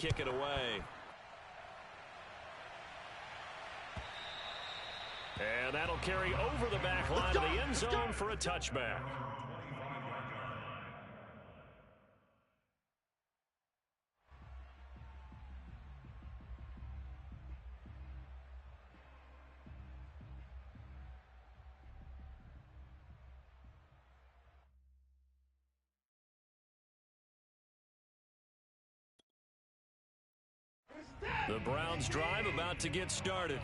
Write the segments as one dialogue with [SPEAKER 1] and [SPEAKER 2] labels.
[SPEAKER 1] kick it away. And that'll carry over the back line of the end zone for a touchback. The Browns drive about to get started.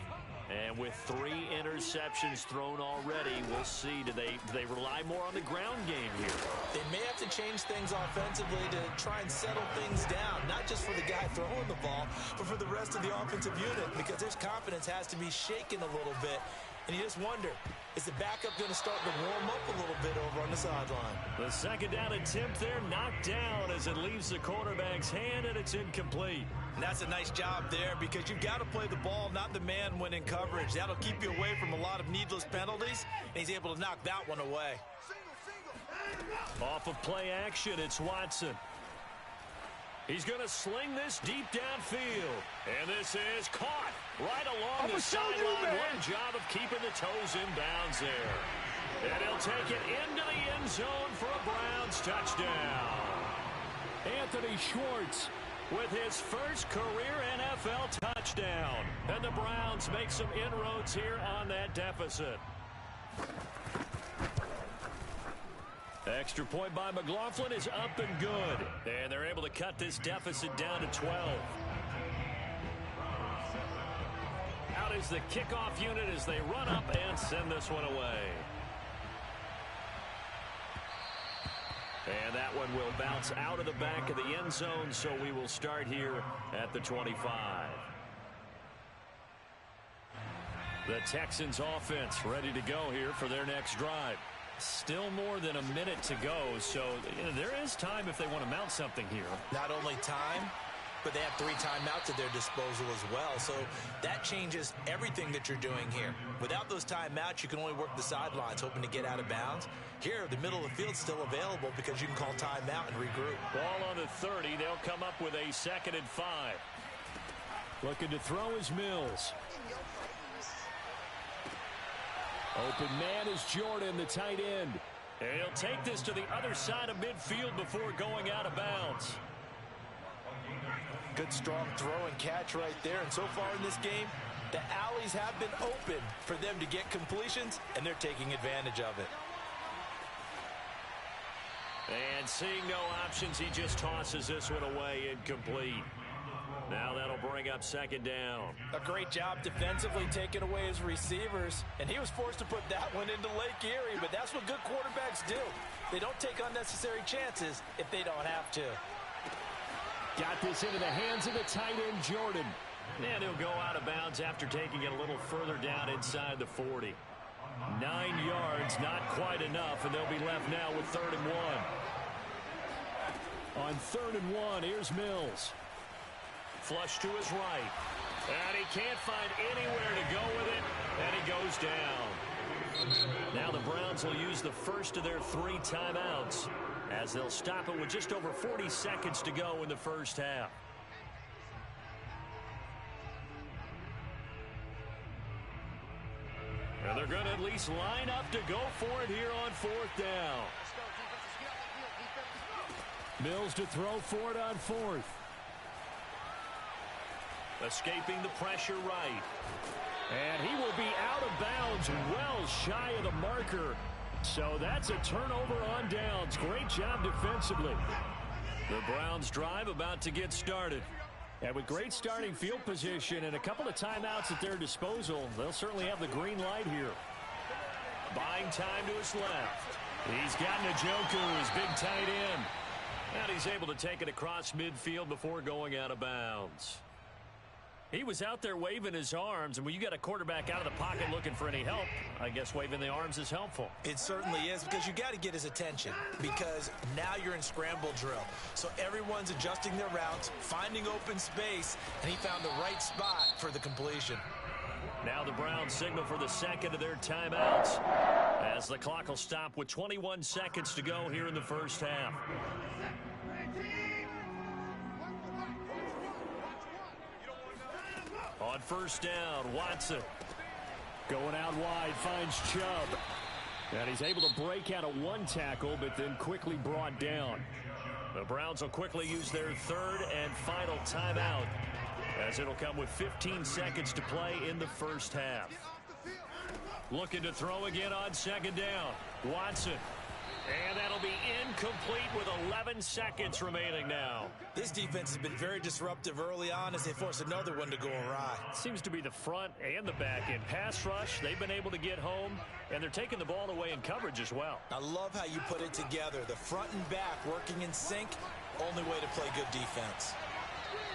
[SPEAKER 1] And with 3 interceptions thrown already, we'll see. Do they rely more on the ground game here?
[SPEAKER 2] They may have to change things offensively to try and settle things down, not just for the guy throwing the ball, but for the rest of the offensive unit, because his confidence has to be shaken a little bit. And you just wonder, is the backup going to start to warm up a little bit over on the sideline?
[SPEAKER 1] The second down attempt there knocked down as it leaves the quarterback's hand, and it's incomplete.
[SPEAKER 2] And that's a nice job there, because you've got to play the ball, not the man when in coverage. That'll keep you away from a lot of needless penalties, and he's able to knock that one away.
[SPEAKER 1] Off of play action, it's Watson. He's going to sling this deep downfield. And this is caught right along the sideline. One job of keeping the toes in bounds there. And he'll take it into the end zone for a Browns touchdown. Anthony Schwartz with his first career NFL touchdown. And the Browns make some inroads here on that deficit. Extra point by McLaughlin is up and good. And they're able to cut this deficit down to 12. Out is the kickoff unit as they run up and send this one away. And that one will bounce out of the back of the end zone, so we will start here at the 25. The Texans offense ready to go here for their next drive. Still more than a minute to go, so there is time if they want to mount something here.
[SPEAKER 2] Not only time, but they have 3 timeouts at their disposal as well, so that changes everything that you're doing here. Without those timeouts, you can only work the sidelines, hoping to get out of bounds. Here, the middle of the field's still available because you can call timeout and regroup.
[SPEAKER 1] Ball on the 30. They'll come up with a 2nd and 5. Looking to throw is Mills. Open man is Jordan, the tight end. And he'll take this to the other side of midfield before going out of bounds.
[SPEAKER 2] Good strong throw and catch right there. And so far in this game, the alleys have been open for them to get completions, and they're taking advantage of it.
[SPEAKER 1] And seeing no options, he just tosses this one away incomplete. Now that'll bring up 2nd down.
[SPEAKER 2] A great job defensively taking away his receivers, and he was forced to put that one into Lake Erie, but that's what good quarterbacks do. They don't take unnecessary chances if they don't have to.
[SPEAKER 1] Got this into the hands of the tight end, Jordan. And he'll go out of bounds after taking it a little further down inside the 40. 9 yards, not quite enough, and they'll be left now with 3rd and 1. On 3rd and 1, here's Mills. Flush to his right. And he can't find anywhere to go with it, and he goes down. Now the Browns will use the first of their 3 timeouts as they'll stop it with just over 40 seconds to go in the first half. And they're going to at least line up to go for it here on 4th down. Mills to throw for it on 4th. Escaping the pressure right. And he will be out of bounds well shy of the marker. So that's a turnover on downs. Great job defensively. The Browns drive about to get started. And with great starting field position and a couple of timeouts at their disposal, they'll certainly have the green light here. Buying time to his left. He's got Njoku, his big tight end. And he's able to take it across midfield before going out of bounds. He was out there waving his arms, and when you got a quarterback out of the pocket looking for any help, I guess waving the arms is helpful.
[SPEAKER 2] It certainly is, because you got to get his attention, because now you're in scramble drill. So everyone's adjusting their routes, finding open space, and he found the right spot for the completion.
[SPEAKER 1] Now the Browns signal for the 2nd of their timeouts as the clock will stop with 21 seconds to go here in the first half. On first down, Watson. Going out wide, finds Chubb. And he's able to break out of one tackle, but then quickly brought down. The Browns will quickly use their third and final timeout, as it'll come with 15 seconds to play in the first half. Looking to throw again on second down. Watson. And that'll be incomplete with 11 seconds remaining now.
[SPEAKER 2] This defense has been very disruptive early on as they force another one to go awry.
[SPEAKER 1] Seems to be the front and the back end. Pass rush, they've been able to get home, and they're taking the ball away in coverage as well.
[SPEAKER 2] I love how you put it together. The front and back working in sync, only way to play good defense.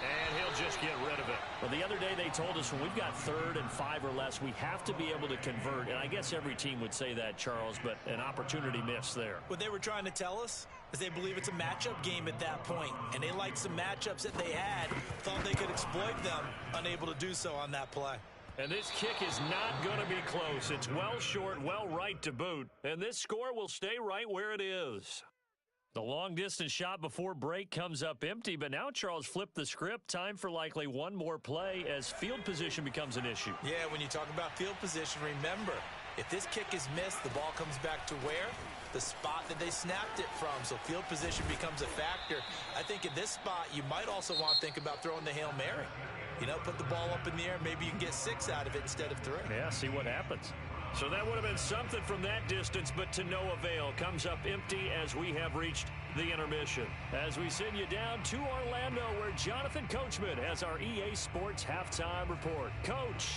[SPEAKER 1] And he'll just get rid of it. Well, the other day they told us when we've got 3rd and 5 or less, we have to be able to convert. And I guess every team would say that, Charles, but an opportunity missed there.
[SPEAKER 2] What they were trying to tell us is they believe it's a matchup game at that point. And they liked some matchups that they had, thought they could exploit them, unable to do so on that play.
[SPEAKER 1] And this kick is not going to be close. It's well short, well right to boot. And this score will stay right where it is. The long-distance shot before break comes up empty, but now Charles flipped the script. Time for likely one more play as field position becomes an issue.
[SPEAKER 2] Yeah, when you talk about field position, remember, if this kick is missed, the ball comes back to where? The spot that they snapped it from. So field position becomes a factor. I think in this spot, you might also want to think about throwing the Hail Mary. You know, put the ball up in the air. Maybe you can get 6 out of it instead of 3.
[SPEAKER 1] Yeah, see what happens. So that would have been something from that distance, but to no avail. Comes up empty as we have reached the intermission. As we send you down to Orlando, where Jonathan Coachman has our EA Sports Halftime Report. Coach.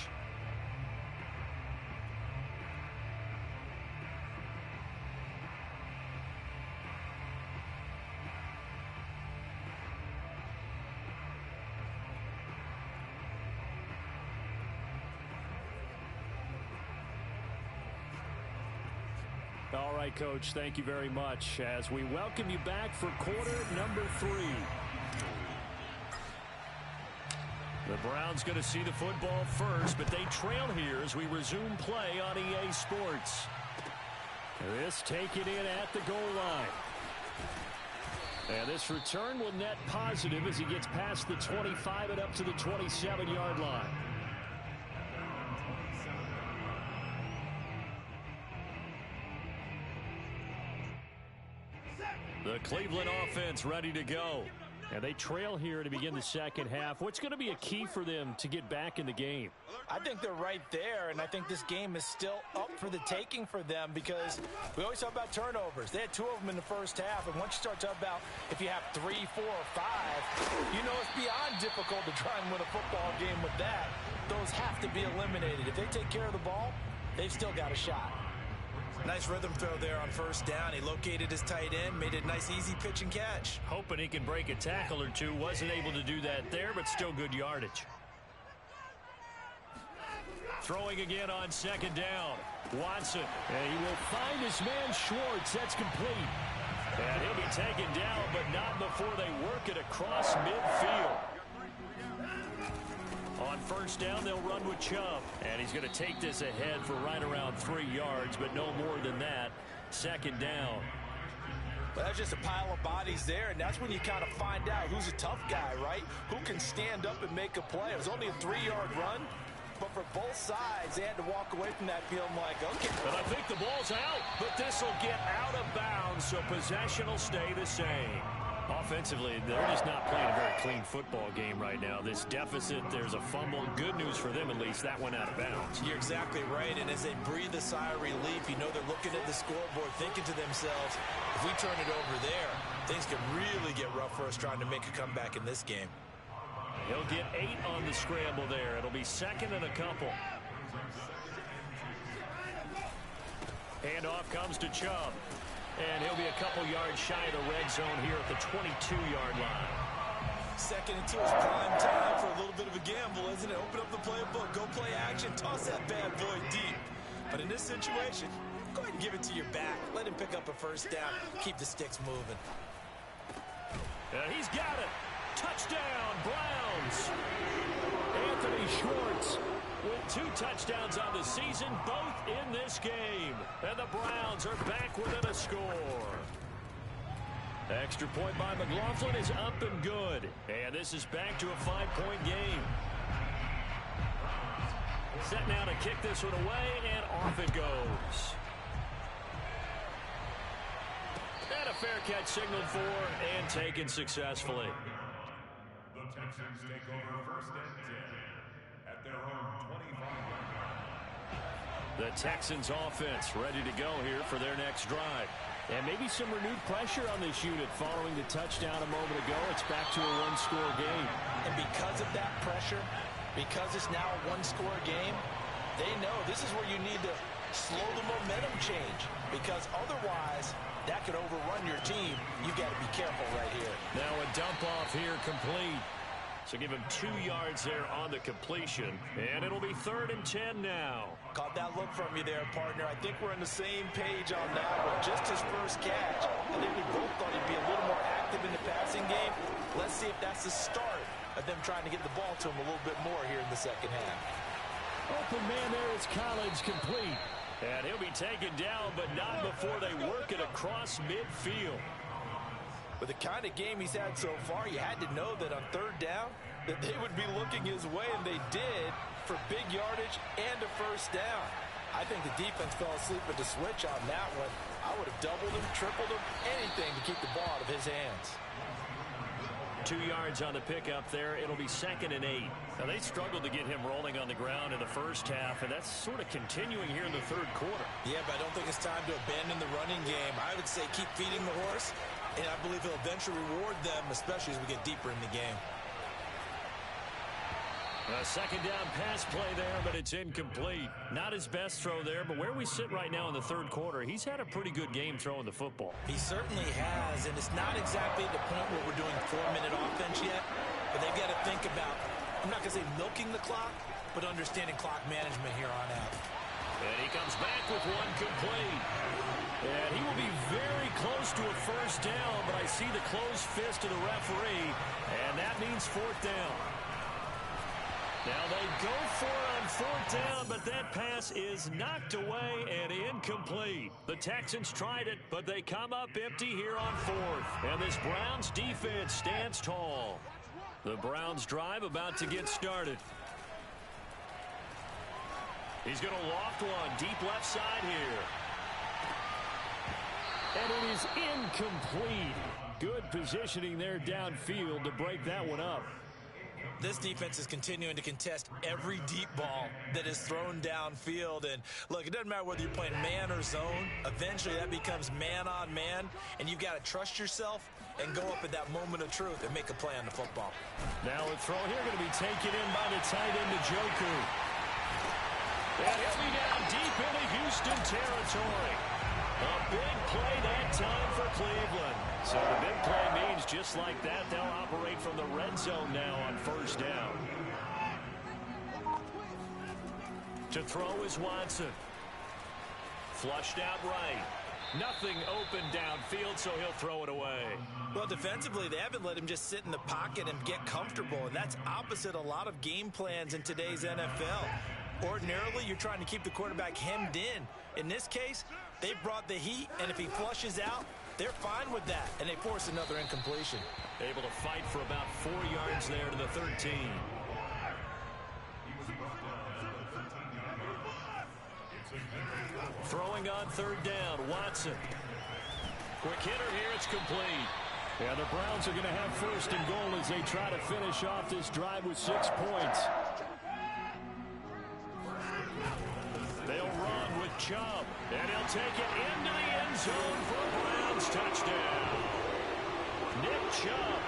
[SPEAKER 1] All right, Coach, thank you very much as we welcome you back for quarter number 3. The Browns going to see the football first, but they trail here as we resume play on EA Sports. This taken in at the goal line. And this return will net positive as he gets past the 25 and up to the 27-yard line. The Cleveland offense ready to go. And they trail here to begin the second half. What's going to be a key for them to get back in the game?
[SPEAKER 2] I think they're right there, and I think this game is still up for the taking for them because we always talk about turnovers. They had 2 of them in the first half, and once you start talking about if you have 3, 4, or 5, you know it's beyond difficult to try and win a football game with that. Those have to be eliminated. If they take care of the ball, they've still got a shot. Nice rhythm throw there on first down. He located his tight end, made it a nice easy pitch and catch.
[SPEAKER 1] Hoping he can break a tackle or two. Wasn't able to do that there, but still good yardage. Throwing again on second down. Watson. And he will find his man Schwartz. That's complete. And he'll be taken down, but not before they work it across midfield. On first down, they'll run with Chubb. And he's going to take this ahead for right around 3 yards, but no more than that. Second down.
[SPEAKER 2] Well, that's just a pile of bodies there, and that's when you kind of find out who's a tough guy, right? Who can stand up and make a play. It was only a 3-yard run, but for both sides, they had to walk away from that field like, okay.
[SPEAKER 1] But I think the ball's out, but this will get out of bounds, so possession will stay the same. Offensively, they're just not playing a very clean football game right now. This deficit, there's a fumble. Good news for them, at least. That went out of bounds.
[SPEAKER 2] You're exactly right, and as they breathe a sigh of relief, you know they're looking at the scoreboard, thinking to themselves, if we turn it over there, things could really get rough for us trying to make a comeback in this game.
[SPEAKER 1] He'll get 8 on the scramble there. It'll be second and a couple. Handoff comes to Chubb. And he'll be a couple yards shy of the red zone here at the 22-yard line.
[SPEAKER 2] Second and 2 is prime time for a little bit of a gamble, isn't it? Open up the playbook, go play action, toss that bad boy deep. But in this situation, go ahead and give it to your back. Let him pick up a first down. Keep the sticks moving.
[SPEAKER 1] He's got it. Touchdown, Browns. Anthony Schwartz with 2 touchdowns on the season, both in this game. And the Browns are back within a score. Extra point by McLaughlin is up and good. And this is back to a 5-point game. Set now to kick this one away, and off it goes. And a fair catch signaled for and taken successfully.
[SPEAKER 3] The Texans take over 1st and 10 at their own 25-yard line.
[SPEAKER 1] The Texans offense ready to go here for their next drive. And maybe some renewed pressure on this unit following the touchdown a moment ago. It's back to a one-score game.
[SPEAKER 2] And because of that pressure, because it's now a one-score game, they know this is where you need to slow the momentum change, because otherwise that could overrun your team. You've got to be careful right here.
[SPEAKER 1] Now a dump off here complete. So give him 2 yards there on the completion, and it'll be 3rd and 10 now.
[SPEAKER 2] Caught that look from you there, partner. I think we're on the same page on that one. Just his first catch. I think we both thought he'd be a little more active in the passing game. Let's see if that's the start of them trying to get the ball to him a little bit more here in the second half.
[SPEAKER 1] Open man there is Collins, complete. And he'll be taken down, but not before they work it across midfield.
[SPEAKER 2] With the kind of game he's had so far, you had to know that on 3rd down that they would be looking his way, and they did, for big yardage and a 1st down. I think the defense fell asleep at the switch on that one. I would have doubled him, tripled him, anything to keep the ball out of his hands.
[SPEAKER 1] 2 yards on the pickup there. It'll be 2nd and 8. Now, they struggled to get him rolling on the ground in the first half, and that's sort of continuing here in the 3rd quarter.
[SPEAKER 2] Yeah, but I don't think it's time to abandon the running game. I would say keep feeding the horse, and I believe he'll eventually reward them, especially as we get deeper in the game.
[SPEAKER 1] A 2nd down pass play there, but it's incomplete. Not his best throw there, but where we sit right now in the 3rd quarter, he's had a pretty good game throwing the football.
[SPEAKER 2] He certainly has, and it's not exactly the point where we're doing 4-minute offense yet, but they've got to think about, I'm not going to say milking the clock, but understanding clock management here on out.
[SPEAKER 1] And he comes back with one complete. And he will be very close to a 1st down, but I see the closed fist of the referee, and that means 4th down. Now they go for it on 4th down, but that pass is knocked away and incomplete. The Texans tried it, but they come up empty here on 4th. And this Browns defense stands tall. The Browns drive about to get started. He's going to loft one deep left side here. And it is incomplete. Good positioning there downfield to break that one up.
[SPEAKER 2] This defense is continuing to contest every deep ball that is thrown downfield. And look, it doesn't matter whether you're playing man or zone. Eventually that becomes man on man, and you've got to trust yourself and go up at that moment of truth and make a play on the football.
[SPEAKER 1] Now a throw here going to be taken in by the tight end, Njoku. And he'll be down deep into Houston territory. A big play that time for Cleveland. So the big play means just like that, they'll operate from the red zone now on 1st down. To throw is Watson. Flushed out right. Nothing open downfield, so he'll throw it away.
[SPEAKER 2] Well, defensively, they haven't let him just sit in the pocket and get comfortable, and that's opposite a lot of game plans in today's NFL. Ordinarily, you're trying to keep the quarterback hemmed in. In this case, they brought the heat, and if he flushes out, they're fine with that, and they force another incompletion.
[SPEAKER 1] Able to fight for about 4 yards there to the 13. Throwing on 3rd down, Watson. Quick hitter here, it's complete. Yeah, the Browns are going to have 1st and goal as they try to finish off this drive with 6 points. They'll run with Chubb, and he'll take it into the end zone for a Browns touchdown. Nick Chubb,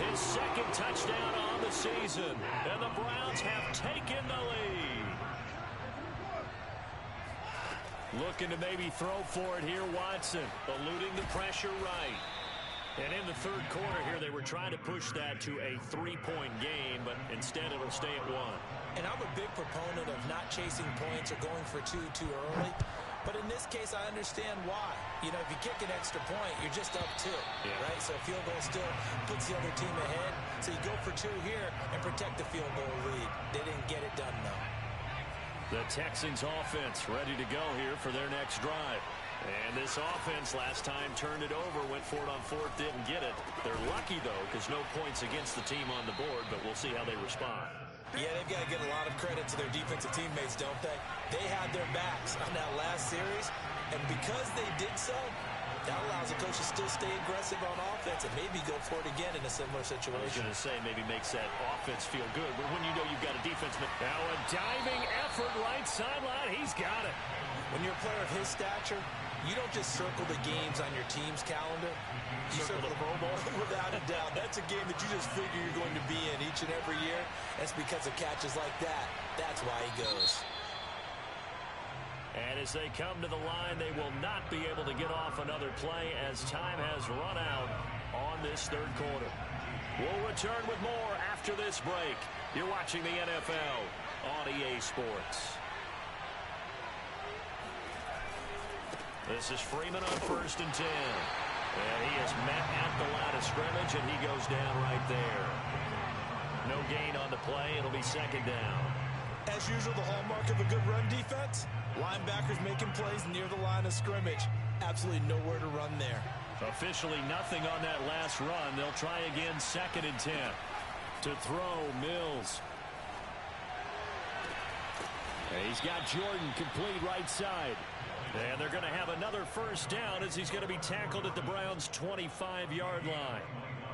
[SPEAKER 1] his 2nd touchdown on the season, and the Browns have taken the lead. Looking to maybe throw for it here, Watson, eluding the pressure right. And in the 3rd quarter here, they were trying to push that to a 3-point game, but instead it'll stay at 1.
[SPEAKER 2] And I'm a big proponent of not chasing points or going for two too early. But in this case, I understand why. You know, if you kick an extra point, you're just up 2, right? So a field goal still puts the other team ahead. So you go for 2 here and protect the field goal lead. They didn't get it done, though.
[SPEAKER 1] The Texans offense ready to go here for their next drive. And this offense last time turned it over, went for it on 4th, didn't get it. They're lucky, though, because no points against the team on the board, but we'll see how they respond.
[SPEAKER 2] Yeah, they've got to get a lot of credit to their defensive teammates, don't they? They had their backs on that last series, and because they did so, that allows the coach to still stay aggressive on offense and maybe go for it again in a similar situation.
[SPEAKER 1] I was going to say maybe makes that offense feel good, but when you know you've got a defense. Now a diving effort right sideline. He's got it.
[SPEAKER 2] When you're a player of his stature, you don't just circle the games on your team's calendar. You circle the Pro Bowl. Without a doubt. That's a game that you just figure you're going to be in each and every year. That's because of catches like that. That's why he goes.
[SPEAKER 1] And as they come to the line, they will not be able to get off another play as time has run out on this third quarter. We'll return with more after this break. You're watching the NFL on EA Sports. This is Freeman on 1st and 10. And he is met at the line of scrimmage, and he goes down right there. No gain on the play. It'll be 2nd down.
[SPEAKER 2] As usual, the hallmark of a good run defense, linebackers making plays near the line of scrimmage. Absolutely nowhere to run there.
[SPEAKER 1] Officially nothing on that last run. They'll try again 2nd and 10. To throw, Mills. And he's got Jordan complete right side. And they're going to have another 1st down as he's going to be tackled at the Browns' 25-yard line.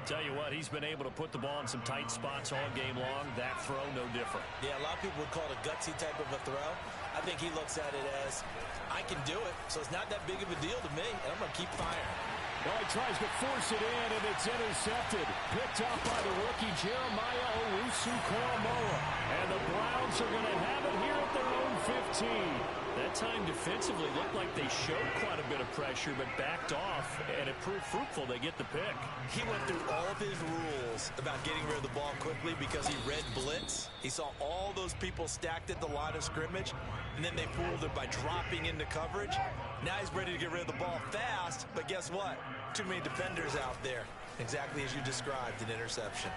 [SPEAKER 1] Tell you what, he's been able to put the ball in some tight spots all game long. That throw, no different.
[SPEAKER 2] Yeah, a lot of people would call it a gutsy type of a throw. I think he looks at it as, I can do it, so it's not that big of a deal to me, and I'm going to keep firing.
[SPEAKER 1] Well, he tries to force it in, and it's intercepted. Picked off by the rookie Jeremiah Owusu-Koramoah. And the Browns are going to have it here at their own 15. That time defensively looked like they showed quite a bit of pressure, but backed off, and it proved fruitful. They get the pick.
[SPEAKER 2] He went through all of his rules about getting rid of the ball quickly because he read blitz. He saw all those people stacked at the line of scrimmage, and then they fooled it by dropping into coverage. Now he's ready to get rid of the ball fast, but guess what? Too many defenders out there. Exactly as you described, an interception.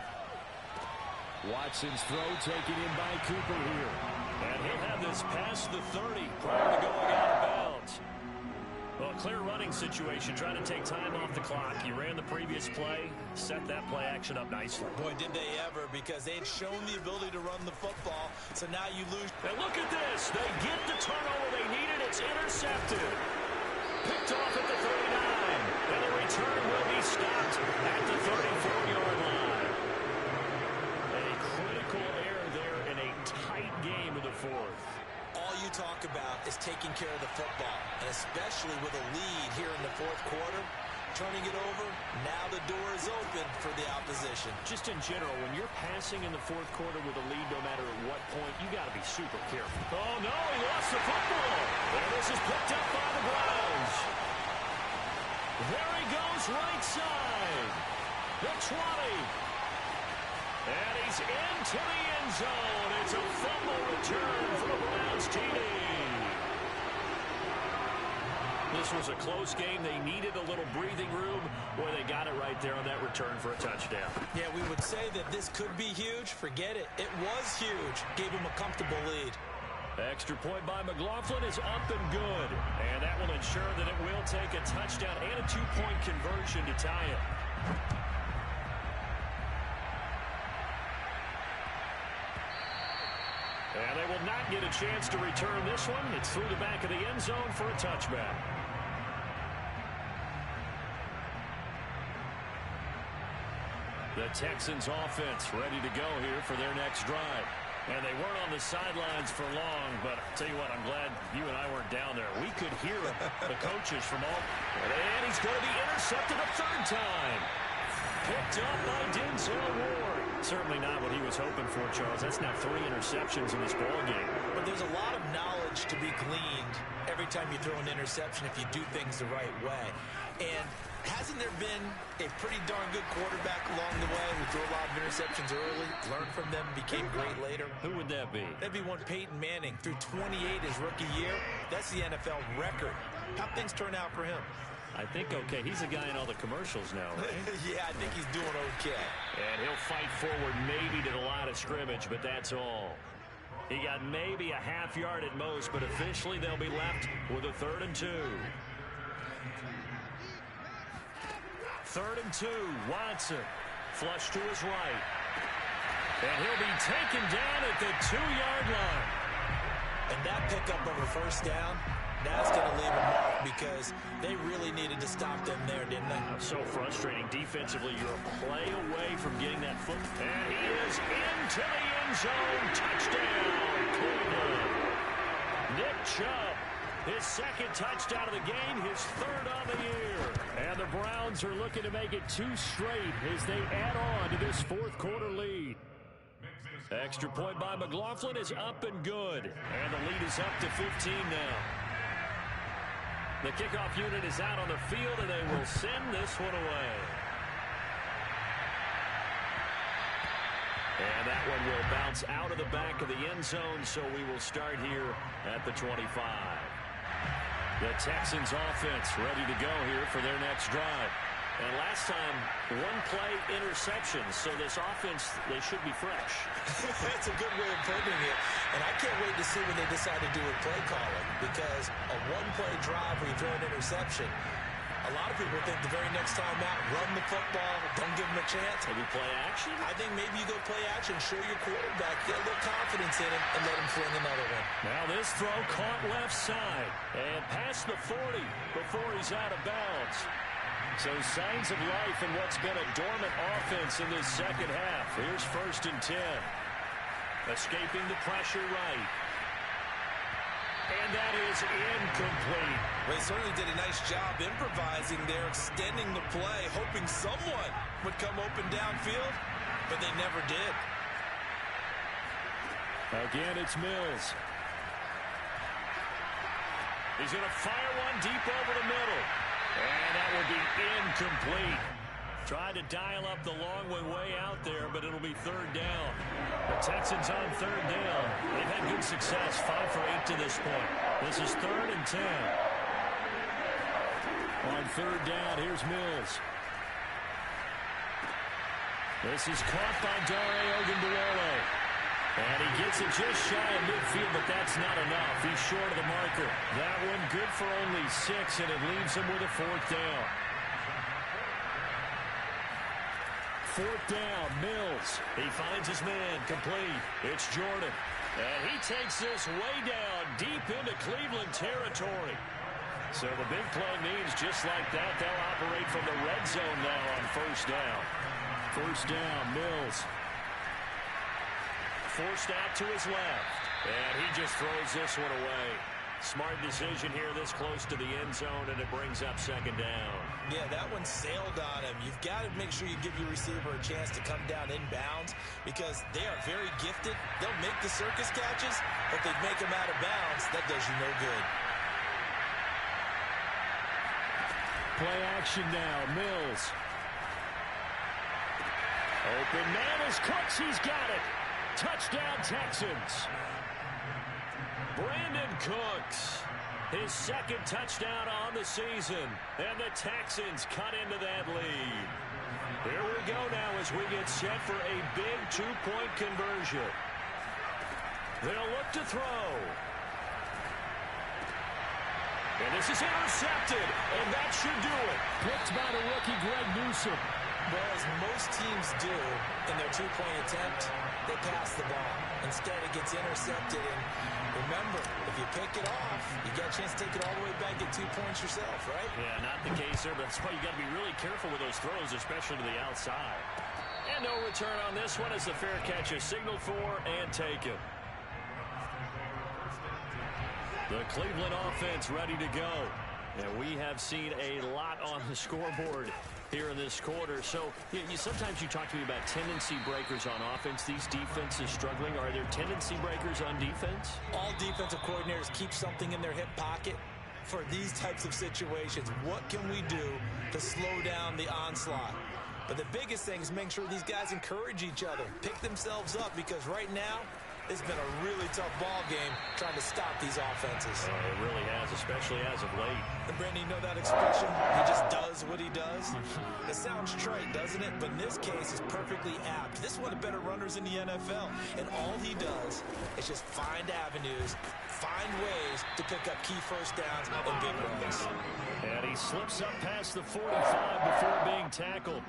[SPEAKER 1] Watson's throw taken in by Cooper here. And he'll have this past the 30 prior to going out of bounds. Well, clear running situation, trying to take time off the clock. He ran the previous play, set that play action up nicely.
[SPEAKER 2] Boy, did they ever, because they had shown the ability to run the football, so now you lose.
[SPEAKER 1] And look at this. They get the turnover they needed. It's intercepted. Picked off at the 39. And the return will be stopped at the 34-yard line. A critical error there in a tight game of the 4th.
[SPEAKER 2] All you talk about is taking care of the football, and especially with a lead here in the 4th quarter, turning it over, now the door is open for the opposition.
[SPEAKER 1] Just in general, when you're passing in the 4th quarter with a lead, no matter at what point, you got to be super careful. Oh, no, he lost the football. And this is picked up by the Browns. There he goes right side. The 20. And he's into the end zone. It's a fumble return for the Browns TD. This was a close game. They needed a little breathing room. Boy, they got it right there on that return for a touchdown.
[SPEAKER 2] Yeah, we would say that this could be huge. Forget it. It was huge. Gave him a comfortable lead.
[SPEAKER 1] Extra point by McLaughlin is up and good. And that will ensure that it will take a touchdown and a 2-point conversion to tie it. And they will not get a chance to return this one. It's through the back of the end zone for a touchback. The Texans offense ready to go here for their next drive. And they weren't on the sidelines for long, but I'll tell you what, I'm glad you and I weren't down there. We could hear the coaches from all. And he's going to be intercepted a 3rd time. Picked up by Denzel Ward. Certainly not what he was hoping for, Charles. That's now 3 interceptions in this ball game.
[SPEAKER 2] But there's a lot of knowledge to be gleaned every time you throw an interception if you do things the right way. And hasn't there been a pretty darn good quarterback along the way who threw a lot of interceptions early, learned from them, became great later?
[SPEAKER 1] Who would that be?
[SPEAKER 2] That'd be one Peyton Manning. Threw 28 his rookie year. That's the NFL record. How'd things turn out for him?
[SPEAKER 1] I think okay. He's a guy in all the commercials now, right?
[SPEAKER 2] Yeah, I think he's doing okay.
[SPEAKER 1] And he'll fight forward maybe to the line of scrimmage, but that's all. He got maybe a half yard at most, but officially they'll be left with a 3rd and 2. 3rd and 2. Watson. Flush to his right. And he'll be taken down at the 2-yard line.
[SPEAKER 2] And that pickup of a first down, that's going to leave a mark because they really needed to stop them there, didn't they?
[SPEAKER 1] So frustrating defensively. You're a play away from getting that foot. And he is into the end zone. Touchdown, Cleveland. Nick Chubb, his second touchdown of the game, his third on the year. And the Browns are looking to make it 2 straight as they add on to this fourth-quarter lead. Extra point by McLaughlin is up and good. And the lead is up to 15 now. The kickoff unit is out on the field, and they will send this one away. And that one will bounce out of the back of the end zone, so we will start here at the 25. The Texans offense ready to go here for their next drive. And last time, 1-play interception, so this offense, they should be fresh.
[SPEAKER 2] That's a good way of putting it. And I can't wait to see what they decide to do with play calling, because a 1-play drive where you throw an interception, a lot of people think the very next time out, run the football, don't give them a chance.
[SPEAKER 1] Maybe play action?
[SPEAKER 2] I think maybe you go play action, show your quarterback, get a little confidence in him, and let him fling another one.
[SPEAKER 1] Now this throw caught left side and past the 40 before he's out of bounds. So signs of life in what's been a dormant offense in this second half. Here's 1st and 10. Escaping the pressure right. And that is incomplete.
[SPEAKER 2] Well, they certainly did a nice job improvising there, extending the play, hoping someone would come open downfield, but they never did.
[SPEAKER 1] Again, it's Mills. He's going to fire one deep over the middle. And that will be incomplete. Tried to dial up the long way out there, but it'll be 3rd down. The Texans on 3rd down. They've had good success, 5 for 8 to this point. This is 3rd and 10. On 3rd down, here's Mills. This is caught by Dare Ogunbowale. And he gets it just shy of midfield, but that's not enough. He's short of the marker. That one good for only 6, and it leaves him with a 4th down. 4th down, Mills. He finds his man, complete. It's Jordan. And he takes this way down, deep into Cleveland territory. So the big play means just like that, they'll operate from the red zone now on 1st down. 1st down, Mills. Forced out to his left. And he just throws this one away. Smart decision here this close to the end zone, and it brings up 2nd down.
[SPEAKER 2] Yeah, that one sailed on him. You've got to make sure you give your receiver a chance to come down inbounds because they are very gifted. They'll make the circus catches, but they make them out of bounds. That does you no good.
[SPEAKER 1] Play action now. Mills. Open man is Cooks. He's got it. Touchdown, Texans. Brandon Cooks, his 2nd touchdown on the season, and the Texans cut into that lead. Here we go now as we get set for a big 2-point conversion. They'll look to throw. And this is intercepted, and that should do it. Picked by the rookie Greg Newsome.
[SPEAKER 2] Well, as most teams do in their 2-point attempt, they pass the ball. Instead, it gets intercepted. And remember, if you pick it off, you get a chance to take it all the way back, get 2 points yourself, right?
[SPEAKER 1] Yeah, not the case there, but that's why you got to be really careful with those throws, especially to the outside. And no return on this one as the fair catch is signaled for and taken. The Cleveland offense ready to go. And we have seen a lot on the scoreboard here in this quarter. So sometimes you talk to me about tendency breakers on offense. These defenses struggling. Are there tendency breakers on defense?
[SPEAKER 2] All defensive coordinators keep something in their hip pocket for these types of situations. What can we do to slow down the onslaught? But the biggest thing is make sure these guys encourage each other, pick themselves up, because right now it's been a really tough ball game trying to stop these offenses.
[SPEAKER 1] It really has, especially as of late.
[SPEAKER 2] And Brandon, you know that expression? He just does what he does. It sounds trite, doesn't it? But in this case, it's perfectly apt. This is one of the better runners in the NFL. And all he does is just find avenues, find ways to pick up key first downs and big runs.
[SPEAKER 1] And he slips up past the 45 before being tackled.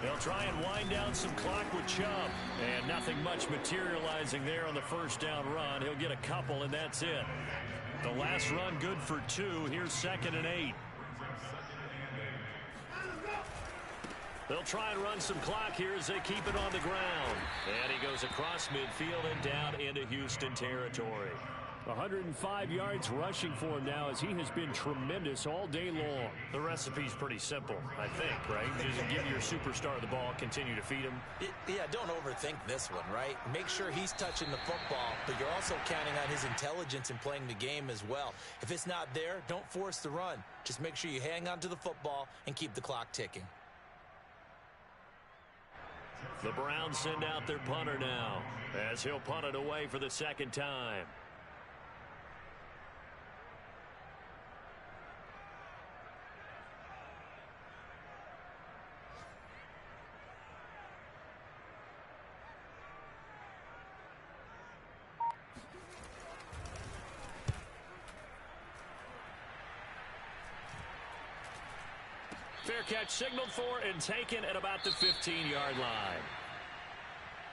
[SPEAKER 1] They'll try and wind down some clock with Chubb. And nothing much materializing there on the first down run. He'll get a couple, and that's it. The last run good for 2. Here's 2nd and 8. They'll try and run some clock here as they keep it on the ground. And he goes across midfield and down into Houston territory. 105 yards rushing for him now as he has been tremendous all day long. The recipe's pretty simple, I think, right? Just give your superstar the ball, continue to feed him.
[SPEAKER 2] Yeah, don't overthink this one, right? Make sure he's touching the football, but you're also counting on his intelligence in playing the game as well. If it's not there, don't force the run. Just make sure you hang on to the football and keep the clock ticking.
[SPEAKER 1] The Browns send out their punter now as he'll punt it away for the 2nd time. Fair catch signaled for and taken at about the 15-yard line.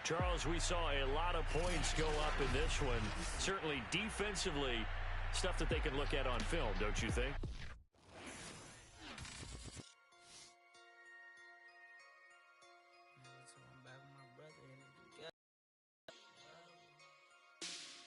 [SPEAKER 1] Charles, we saw a lot of points go up in this one. Certainly defensively, stuff that they can look at on film, don't you think?